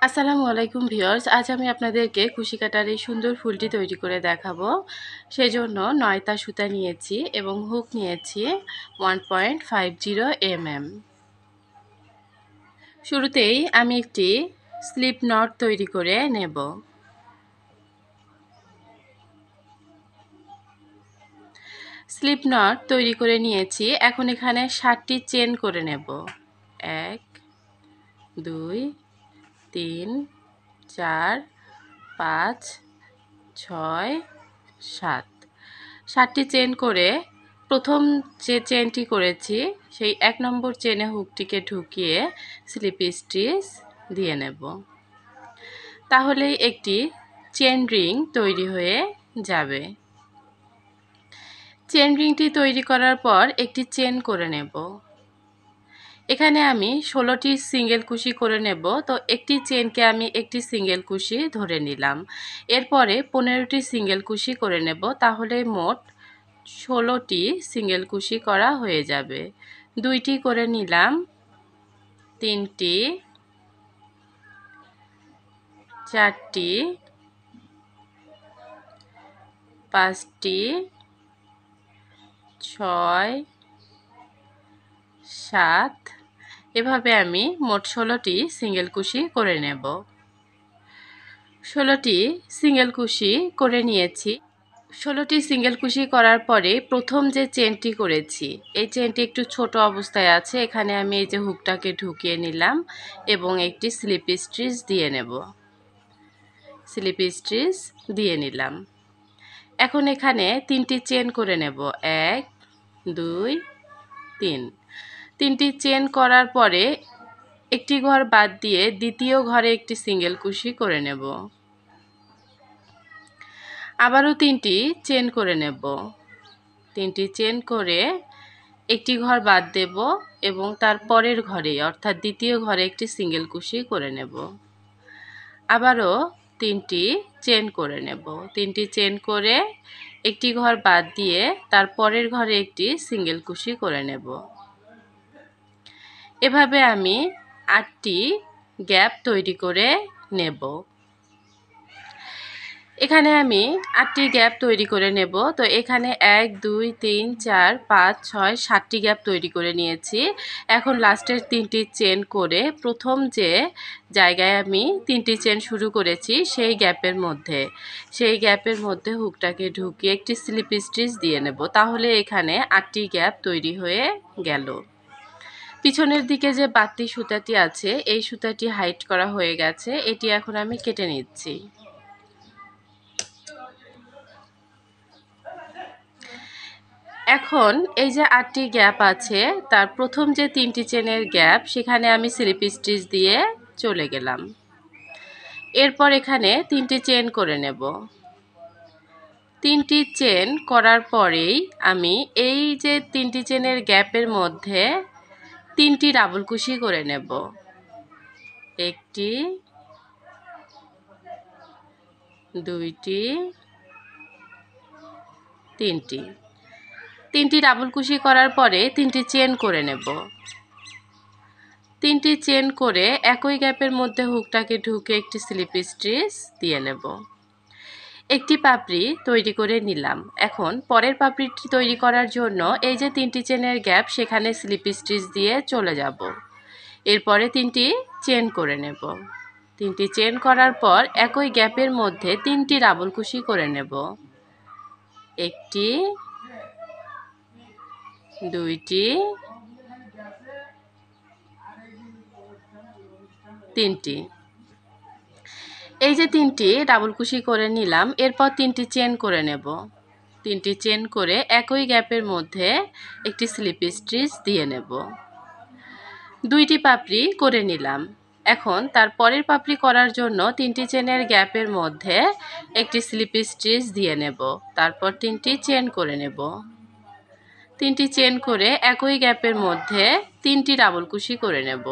আসসালামু আলাইকুম ভিউয়ার্স, আজ আমি আপনাদেরকে কুশি কাটার এই সুন্দর ফুলটি তৈরি করে দেখাবো। সেজন্য 9টা সুতা নিয়েছি এবং হুক নিয়েছি 1.50 mm। শুরুতেই আমি একটি স্লিপ নট তৈরি করে নেব। স্লিপ নট তৈরি করে নিয়েছি। এখন এখানে 7টি চেন করে নেব। 1 2 3 4 5 6 7 7টি চেন করে প্রথম যে চেনটি করেছি সেই 1 নম্বর চেনে হুকটিকে ঢুকিয়ে স্লিপ স্টিচ দিয়ে নেব। তাহলেই একটি চেন রিং তৈরি হয়ে যাবে। চেন রিংটি তৈরি করার পর একটি চেন করে নেব। এখানে আমি 16টি সিঙ্গেল কুশি করে নেব। তো একটি চেনকে আমি একটি সিঙ্গেল কুশি ধরে নিলাম। এরপরে 15টি সিঙ্গেল কুশি করে নেব। তাহলে মোট 16টি সিঙ্গেল কুশি করা হয়ে যাবে। 2টি করে নিলাম, 3টি, 4টি, 5টি, 6, 7, এভাবে আমি মোট 16টি সিঙ্গেল কুশি করে নেব। 16টি সিঙ্গেল কুশি করে নিয়েছি। 16টি সিঙ্গেল কুশি করার পরে প্রথম যে চেনটি করেছি এই চেনটি একটু ছোট অবস্থায় আছে। এখানে আমি এই যে হুকটাকে ঢুকিয়ে নিলাম এবং একটি স্লিপ স্টিচ দিয়ে নেব। স্লিপ স্টিচ দিয়ে নিলাম। এখন এখানে 3টি চেন করে নেব। 1 2 3। 3টি চেন করার পরে একটি ঘর বাদ দিয়ে দ্বিতীয় ঘরে একটি সিঙ্গেল কুশি করে নেব। আবারও 3টি চেন করে নেব। 3টি চেন করে একটি ঘর বাদ দেব এবং তার পরের ঘরে অর্থাৎ দ্বিতীয় ঘরে একটি সিঙ্গেল কুশি করে নেব। আবারও 3টি চেন করে নেব। 3টি চেন করে একটি ঘর বাদ দিয়ে তার পরের ঘরে একটি সিঙ্গেল কুশি করে নেব। এভাবে আমি 8টি গ্যাপ তৈরি করে নেব। এখানে আমি 8টি গ্যাপ তৈরি করে নেব। তো এখানে 1 2 3 4 5 6 7টি গ্যাপ তৈরি করে নিয়েছি। এখন লাস্টের 3টি চেন করে প্রথম যে জায়গায় আমি 3টি চেন শুরু করেছি সেই গ্যাপের মধ্যে হুকটাকে ঢুকিয়ে একটি স্লিপ স্টিচ দিয়ে নেব। তাহলে এখানে 8টি গ্যাপ তৈরি হয়ে গেল। পিছনের দিকে যে বাড়তি সুতাটি আছে এই সুতাটি হাইড করা হয়ে গেছে। এটি এখন আমি কেটে নিচ্ছি। এখন এই যে 8টি গ্যাপ আছে তার প্রথম যে 3টি চেনের গ্যাপ সেখানে আমি স্লিপ স্টিচ দিয়ে চলে গেলাম। এরপর এখানে 3টি চেন করে নেব। 3টি চেন করার পরেই আমি এই যে 3টি চেনের গ্যাপের মধ্যে 3টি ডাবল কুশি করে নেব। 1টি, 2টি, 3টি। 3টি ডাবল কুশি করার পরে 3টি চেন করে নেব। 3টি চেন করে একই গ্যাপের মধ্যে হুকটাকে ঢুকে একটি স্লিপ স্টিচ দিয়ে নেব। একটি পাপড়ি তৈরি করে নিলাম। এখন পরের পাপড়িটি তৈরি করার জন্য এই যে 3টি চেনের গ্যাপ সেখানে স্লিপ স্টিচ দিয়ে চলে যাব। এরপরে 3টি চেন করে নেব। 3টি চেন করার পর একই গ্যাপের মধ্যে 3টি ডাবল কুশি করে নেব। 1টি, 2টি, 3টি। এই যে 3টি ডাবল কুশি করে নিলাম। এরপর 3টি চেন করে নেব। 3টি চেন করে একই গ্যাপের মধ্যে একটি স্লিপ স্টিচ দিয়ে নেব। 2টি পাপড়ি করে নিলাম। এখন তার পরের পাপড়ি করার জন্য 3টি চেনের গ্যাপের মধ্যে একটি স্লিপ স্টিচ দিয়ে নেব। তারপর 3টি চেন করে নেব। 3টি চেন করে একই গ্যাপের মধ্যে 3টি ডাবল কুশি করে নেব।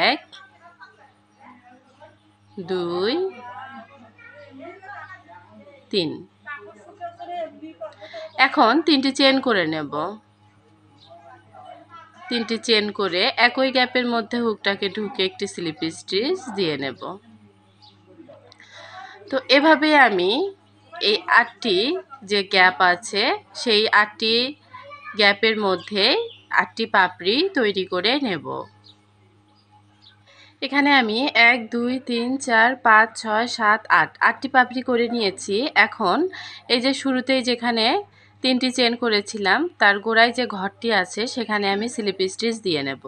1 2 3। এখন 3টি চেন করে নেব। 3টি চেন করে একই গ্যাপের মধ্যে হুকটাকে ঢুকে একটি স্লিপ স্টিচ দিয়ে নেব। তো এভাবে আমি এই 8টি যে গ্যাপ আছে সেই 8টি গ্যাপের মধ্যে 8টি পাপড়ি তৈরি করে নেব। এখানে আমি 1 2 3 4 5 6 7 8 8টি পাপড়ি করে নিয়েছি। এখন এই যে শুরুতেই যেখানে 3টি চেন করেছিলাম তার গোড়ায় যে ঘরটি আছে সেখানে আমি স্লিপ স্টিচ দিয়ে নেব।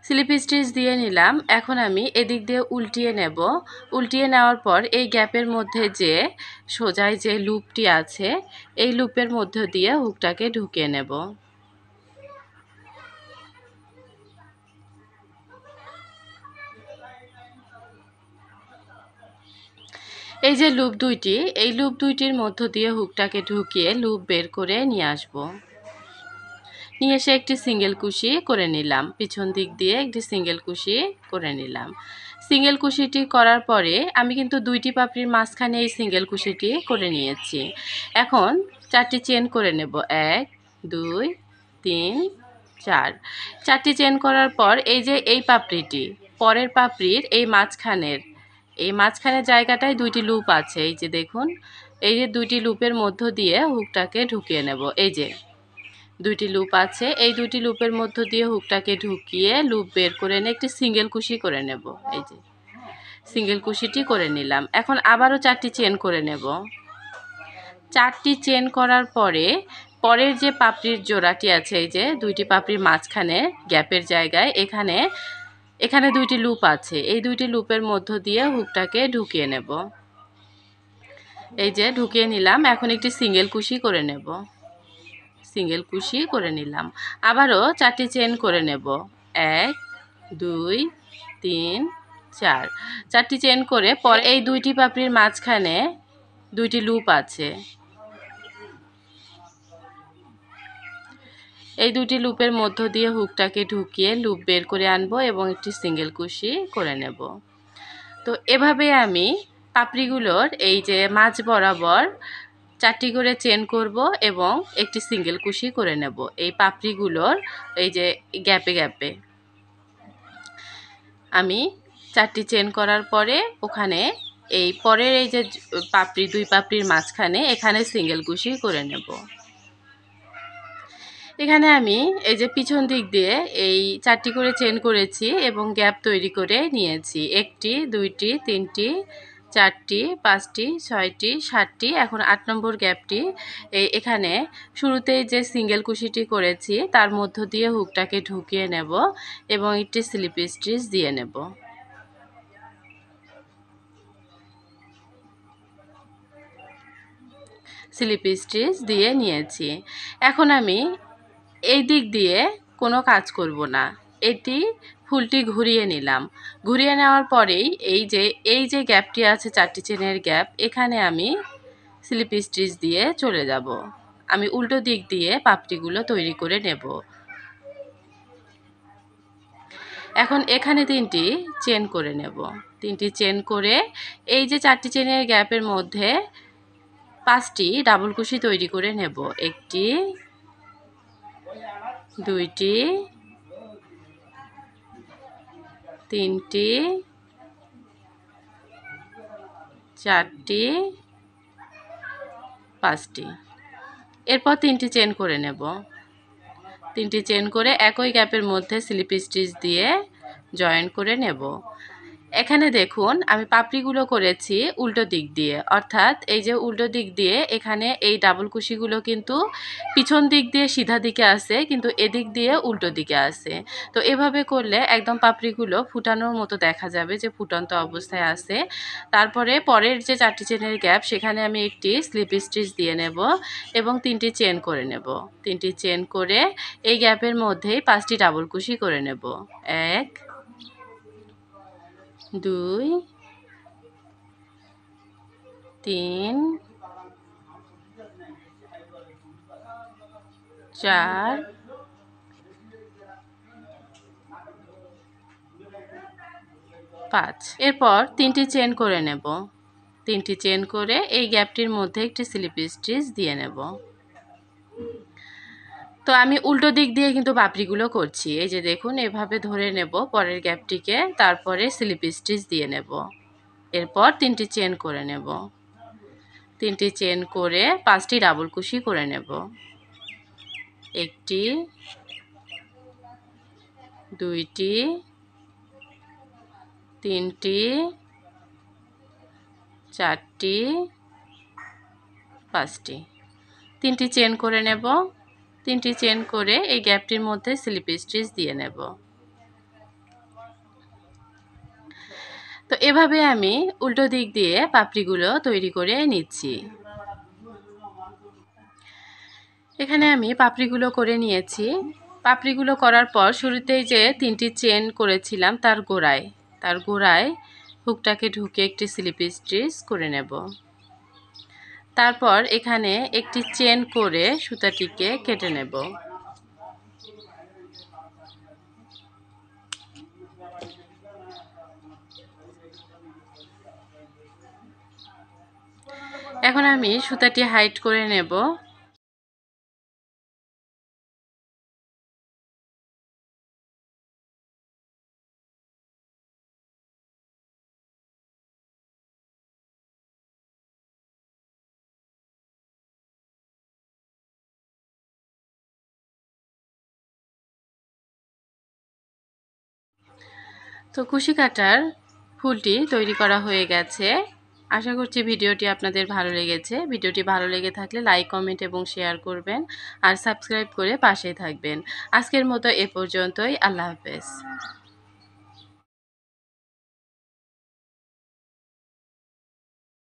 স্লিপ স্টিচ দিয়ে নিলাম। এখন আমি এদিক দিয়ে উল্টিয়ে নেব। উল্টিয়ে নেওয়ার পর এই গ্যাপের মধ্যে যে সোজায় যে লুপটি আছে এই লুপের মধ্য দিয়ে হুকটাকে ঢুকিয়ে নেব। এই যে লুপ দুইটি, এই লুপ দুইটির মধ্য দিয়ে হুকটাকে ঢুকিয়ে লুপ বের করে নিয়ে আসব। নিয়ে এসে একটি সিঙ্গেল কুশি করে নিলাম। পিছন দিক দিয়ে একটি সিঙ্গেল কুশি করে নিলাম। সিঙ্গেল কুশিটি করার পরে আমি কিন্তু 2টি পাপড়ির মাঝখানে এই সিঙ্গেল কুশিটি করে নিয়েছি। এখন 4টি চেন করে নেব। 1 2 3 4। 4টি চেন করার পর এই যে এই পাপড়িটি, পরের পাপড়ির এই মাঝখানের জায়গাটায় 2টি লুপ আছে। এই যে দেখুন, এই যে 2টি লুপের মধ্য দিয়ে হুকটাকে ঢুকিয়ে নেব। এই যে 2টি লুপ আছে, এই 2টি লুপের মধ্য দিয়ে হুকটাকে ঢুকিয়ে লুপ বের করে এনে একটি সিঙ্গেল কুশি করে নেব। এই যে সিঙ্গেল কুশিটি করে নিলাম। এখন আবারও 4টি চেন করে নেব। 4টি চেন করার পরে পরের যে পাপড়ির জোড়াটি আছে, এই যে 2টি পাপড়ির মাঝখানে গ্যাপের জায়গায় এখানে 2টি লুপ আছে। এই 2টি লুপের মধ্য দিয়ে হুকটাকে ঢুকিয়ে নেব। এই যে ঢুকিয়ে নিলাম। এখন একটি সিঙ্গেল কুশি করে নেব। সিঙ্গেল কুশি করে নিলাম। আবারও 4টি চেন করে নেব। 1 2 3 4। 4টি চেন করে পরে এই 2টি পাপড়ির মাঝখানে 2টি লুপ আছে। এই 2টি লুপের মধ্য দিয়ে হুকটাকে ঢুকিয়ে লুপ বের করে আনবো এবং একটি সিঙ্গেল কুশি করে নেব। তো এভাবে আমি পাপড়িগুলোর এই যে মাঝ বরাবর 4টি করে চেন করব এবং একটি সিঙ্গেল কুশি করে নেব এই পাপড়িগুলোর এই যে গ্যাপে গ্যাপে। আমি 4টি চেন করার পরে ওখানে এই পরের এই যে পাপড়ি 2 পাপড়ির মাঝখানে এখানে সিঙ্গেল কুশি করে নেব। এখানে আমি এই যে পিছন দিক দিয়ে এই 4টি করে চেন করেছি এবং গ্যাপ তৈরি করে নিয়েছি। 1টি 2টি 3টি 4টি 5টি 6টি 7টি। এখন 8 নম্বর গ্যাপটি এখানে শুরুতেই যে সিঙ্গেল কুশিটি করেছি তার মধ্য দিয়ে হুকটাকে ঢুকিয়ে নেব এবং একটি স্লিপ স্টিচ দিয়ে নেব। স্লিপ স্টিচ দিয়ে নিয়েছি। এখন আমি এই দিক দিয়ে কোনো কাজ করব না। এটি ফুলটি ঘুরিয়ে নিলাম। ঘুরিয়ে নেওয়ার পরেই এই যে গ্যাপটি আছে 4টি চেনের গ্যাপ, এখানে আমি স্লিপ স্টিচ দিয়ে চলে যাব। আমি উল্টো দিক দিয়ে পাপড়িগুলো তৈরি করে নেব। এখন এখানে 3টি চেন করে নেব। 3টি চেন করে এই যে 4টি চেনের গ্যাপের মধ্যে 5টি ডাবল কুশি তৈরি করে নেব। 1টি 2টি 3টি 4টি 5টি। এরপর 3টি চেন করে নেব। 3টি চেন করে একই গ্যাপের মধ্যে স্লিপ স্টিচ দিয়ে জয়েন করে নেব। এখানে দেখুন আমি পাপড়িগুলো করেছি উল্টো দিক দিয়ে, অর্থাৎ এই যে উল্টো দিক দিয়ে এখানে এই ডাবল কুশিগুলো কিন্তু পিছন দিক দিয়ে সিধা দিকে আছে, কিন্তু এদিক দিয়ে উল্টো দিকে আছে। তো এভাবে করলে একদম পাপড়িগুলো ফুটানোর মতো দেখা যাবে যে ফুটন্ত অবস্থায় আছে। তারপরে পরের যে 4টি চেনের গ্যাপ সেখানে আমি একটি স্লিপ স্টিচ দিয়ে নেব এবং 3টি চেন করে নেব। 3টি চেন করে এই গ্যাপের মধ্যেই 5টি ডাবল কুশি করে নেব। 1 2 3 4 5। এরপর 3টি চেন করে নেব। 3টি চেন করে এই গ্যাপটির মধ্যে একটি স্লিপ স্টিচ দিয়ে নেব। তো আমি উল্টো দিক দিয়ে কিন্তু পাপড়িগুলো করছি। এই যে দেখুন এভাবে ধরে নেব পরের গ্যাপটিকে, তারপরে স্লিপ স্টিচ দিয়ে নেব। এরপর 3টি চেন করে নেব। 3টি চেন করে 5টি ডাবল কুশি করে নেব। 1টি, 2টি, 3টি, 4টি, 5টি। 3টি চেন করে নেব। 3টি চেন করে এই গ্যাপটির মধ্যে স্লিপ স্টিচ দিয়ে নেব। তো এভাবে আমি উল্টো দিক দিয়ে পাপড়িগুলো তৈরি করে নিচ্ছি। এখানে আমি পাপড়িগুলো করে নিয়েছি। পাপড়িগুলো করার পর শুরুতেই যে 3টি চেন করেছিলাম তার গোড়ায় হুকটাকে ঢুকে একটি স্লিপ স্টিচ করে নেব। তারপর এখানে একটি চেন করে সুতাটিকে কেটে নেব। এখন আমি সুতাটি হাইট করে নেব। তো কুশি কাটার ফুলটি তৈরি করা হয়ে গেছে। আশা করছি ভিডিওটি আপনাদের ভালো লেগেছে। ভিডিওটি ভালো লেগে থাকলে লাইক, কমেন্ট এবং শেয়ার করবেন আর সাবস্ক্রাইব করে পাশে থাকবেন। আজকের মতো এ পর্যন্তই। আল্লাহ হাফেজ।